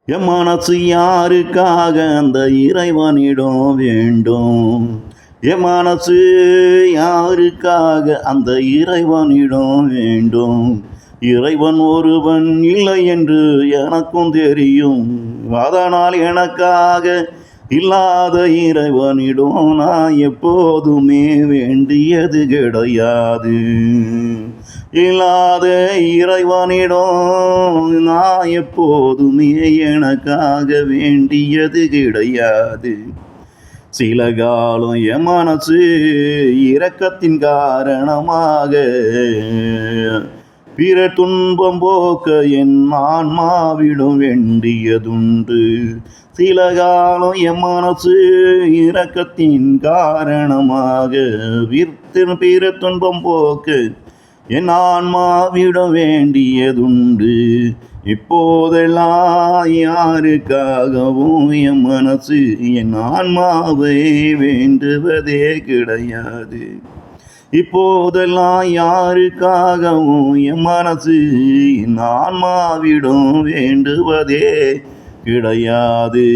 என் மனசு யாருக்காக அந்த இறைவனிடம் வேண்டும்? என் மனசு யாருக்காக அந்த இறைவனிடம் வேண்டும்? இறைவன் ஒருவன் இல்லை என்று எனக்கும் தெரியும். அதனால் எனக்காக இல்லாத இறைவனிடம் நான் எப்போதுமே வேண்டியது கிடையாது. இல்லாத இறைவனிடம் நான் எப்போதுமே எனக்காக வேண்டியது கிடையாது. சில காலம் என் மனசு இரக்கத்தின் காரணமாக பிற துன்பம் போக்க என் ஆன்மாவிடம் வேண்டியதுண்டு. சில காலம் என் மனசு இரக்கத்தின் காரணமாக பிற துன்பம் போக்க என் ஆன்மாவிடம் வேண்டியதுண்டு. இப்போதெல்லாம் யாருக்காகவும் என் மனசு என் ஆன்மாவை வேண்டுவதே கிடையாது. இப்போதெல்லாம் யாருக்காகவும் என் மனசு என் ஆன்மாவிடம் வேண்டுவதே கிடையாது.